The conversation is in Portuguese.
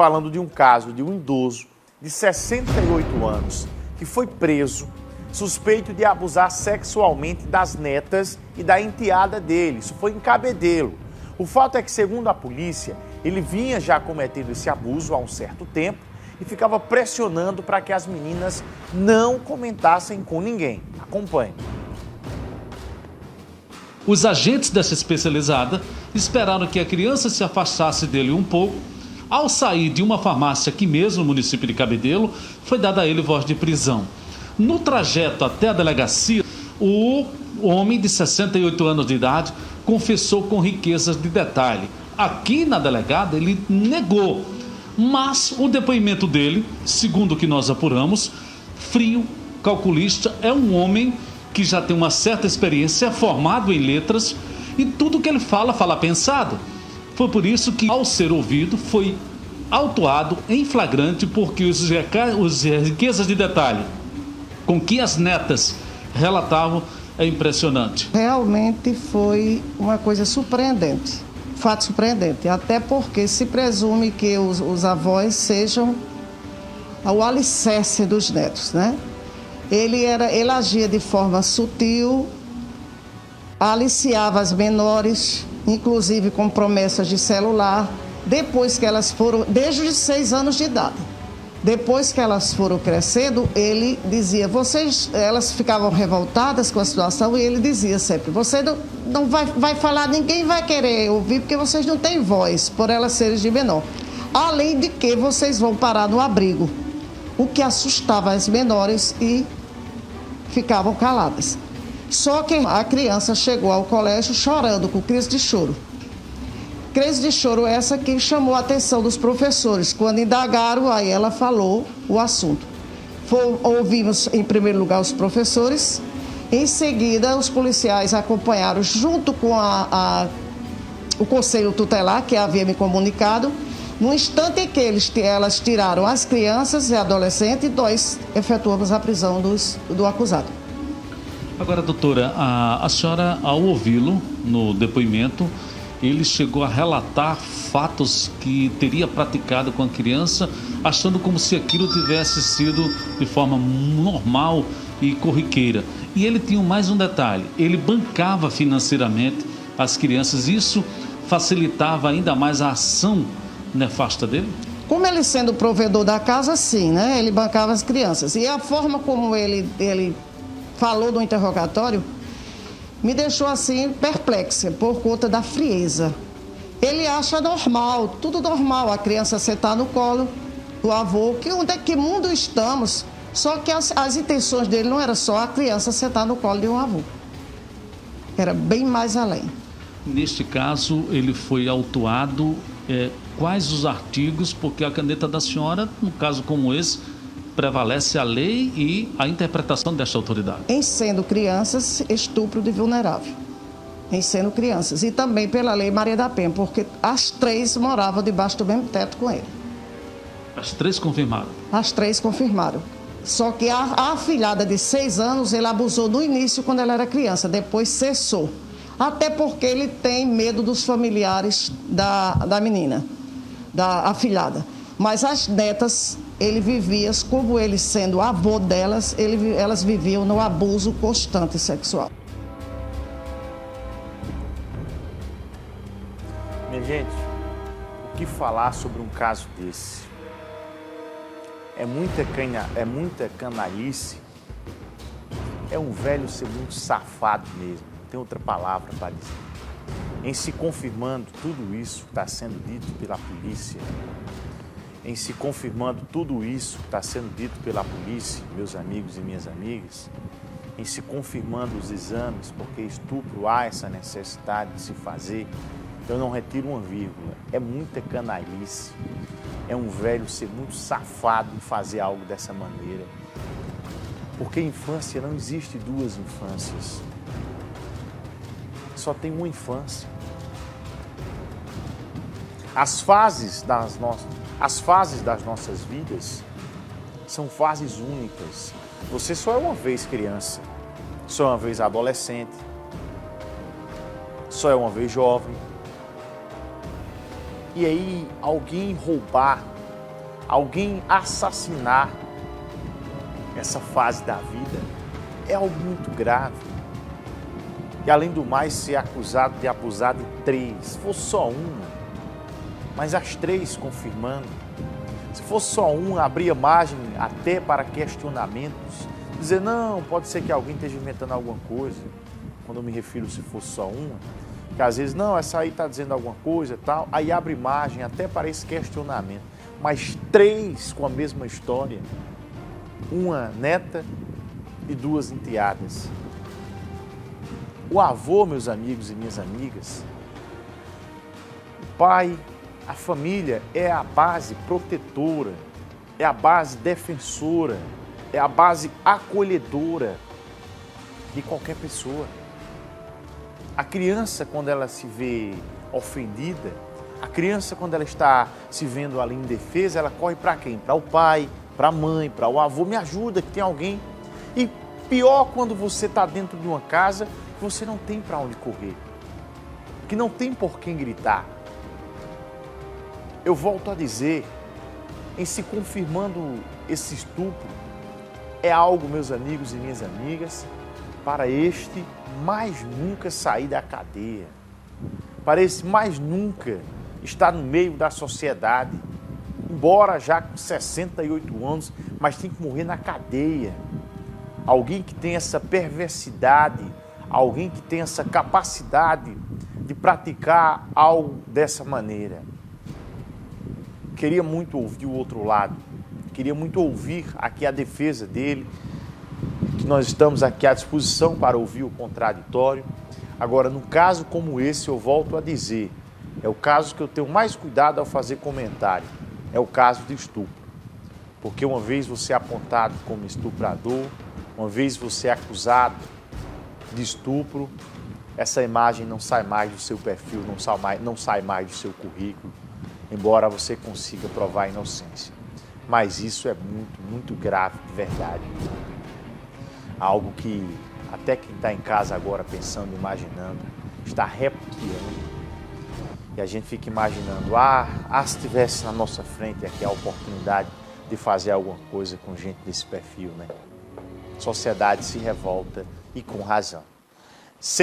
falando de um caso de um idoso de 68 anos que foi preso suspeito de abusar sexualmente das netas e da enteada dele. Isso foi em Cabedelo. O fato é que, segundo a polícia, ele vinha já cometendo esse abuso há um certo tempo e ficava pressionando para que as meninas não comentassem com ninguém. Acompanhe. Os agentes dessa especializada esperaram que a criança se afastasse dele um pouco. Ao sair de uma farmácia aqui mesmo no município de Cabedelo, foi dada a ele voz de prisão. No trajeto até a delegacia, o homem de 68 anos de idade confessou com riquezas de detalhe. Aqui na delegada ele negou, mas o depoimento dele, segundo o que nós apuramos, frio, calculista, é um homem que já tem uma certa experiência, é formado em letras e tudo que ele fala, fala pensado. Foi por isso que, ao ser ouvido, foi autuado em flagrante, porque os riquezas de detalhe com que as netas relatavam é impressionante. Realmente foi uma coisa surpreendente, fato surpreendente, até porque se presume que os avós sejam o alicerce dos netos, né? Ele agia de forma sutil, aliciava as menores, inclusive com promessas de celular, depois que elas foram, desde os 6 anos de idade. Depois que elas foram crescendo, ele dizia, elas ficavam revoltadas com a situação e ele dizia sempre, você não vai falar, ninguém vai querer ouvir porque vocês não têm voz, por elas serem de menor. Além de que vocês vão parar no abrigo, o que assustava as menores e ficavam caladas. Só que a criança chegou ao colégio chorando, com crise de choro. Crise de choro essa que chamou a atenção dos professores. Quando indagaram, aí ela falou o assunto. Ouvimos em primeiro lugar os professores, em seguida os policiais acompanharam junto com o conselho tutelar, que havia me comunicado. No instante em que elas tiraram as crianças e adolescentes, nós efetuamos a prisão do acusado. Agora, doutora, a senhora, ao ouvi-lo no depoimento, ele chegou a relatar fatos que teria praticado com a criança, achando como se aquilo tivesse sido de forma normal e corriqueira. E ele tinha mais um detalhe, ele bancava financeiramente as crianças, isso facilitava ainda mais a ação nefasta dele? Como ele sendo provedor da casa, sim, né? Ele bancava as crianças. E a forma como ele falou no interrogatório me deixou assim perplexa por conta da frieza. Ele acha normal, tudo normal, a criança sentar no colo do avô, que mundo estamos? Só que as intenções dele não era só a criança sentar no colo de um avô. Era bem mais além. Neste caso, ele foi autuado, quais os artigos, porque a caneta da senhora, num caso como esse, prevalece a lei e a interpretação desta autoridade. Em sendo crianças, estupro de vulnerável. Em sendo crianças. E também pela lei Maria da Penha, porque as 3 moravam debaixo do mesmo teto com ele. As 3 confirmaram? As 3 confirmaram. Só que a afilhada de 6 anos, ele abusou no início quando ela era criança, depois cessou. Até porque ele tem medo dos familiares da menina, da afilhada. Mas as netas, ele vivia, como ele sendo avô delas, elas viviam no abuso constante sexual. Minha gente, o que falar sobre um caso desse? É muita canalice, é um velho ser muito safado mesmo, não tem outra palavra para dizer. Em se confirmando tudo isso que está sendo dito pela polícia, em se confirmando tudo isso que está sendo dito pela polícia, meus amigos e minhas amigas, em se confirmando os exames, porque estupro há essa necessidade de se fazer, eu não retiro uma vírgula, é muita canalice, é um velho ser muito safado em fazer algo dessa maneira, porque infância não existe 2 infâncias, só tem uma infância. As fases das nossas vidas são fases únicas. Você só é uma vez criança, só é uma vez adolescente, só é uma vez jovem. E aí alguém roubar alguém assassinar essa fase da vida é algo muito grave. E além do mais, ser acusado de abusar de 3, se fosse só uma, mas as 3 confirmando. Se fosse só uma, abria margem até para questionamentos, dizer, não, pode ser que alguém esteja inventando alguma coisa, quando eu me refiro se fosse só uma, que às vezes, não, essa aí está dizendo alguma coisa e tal, aí abre margem até para esse questionamento. Mas 3 com a mesma história, uma neta e 2 enteadas. O avô, meus amigos e minhas amigas, o pai, a família é a base protetora, é a base defensora, é a base acolhedora de qualquer pessoa. A criança, quando ela se vê ofendida, a criança, quando ela está se vendo ali indefesa, ela corre para quem? Para o pai, para a mãe, para o avô, me ajuda, que tem alguém. E pior quando você está dentro de uma casa, você não tem para onde correr, que não tem por quem gritar. Eu volto a dizer, em se confirmando esse estupro, é algo, meus amigos e minhas amigas, para este mais nunca sair da cadeia, para esse mais nunca estar no meio da sociedade, embora já com 68 anos, mas tem que morrer na cadeia. Alguém que tem essa perversidade, alguém que tem essa capacidade de praticar algo dessa maneira. Queria muito ouvir o outro lado, queria muito ouvir aqui a defesa dele, que nós estamos aqui à disposição para ouvir o contraditório. Agora, num caso como esse, eu volto a dizer, é o caso que eu tenho mais cuidado ao fazer comentário, é o caso de estupro. Porque uma vez você é apontado como estuprador, uma vez você é acusado de estupro, essa imagem não sai mais do seu perfil, não sai mais do seu currículo, embora você consiga provar a inocência. Mas isso é muito, muito grave de verdade. Algo que até quem está em casa agora pensando, imaginando, está repudiando. E a gente fica imaginando, se estivesse na nossa frente aqui a oportunidade de fazer alguma coisa com gente desse perfil, né? A sociedade se revolta e com razão.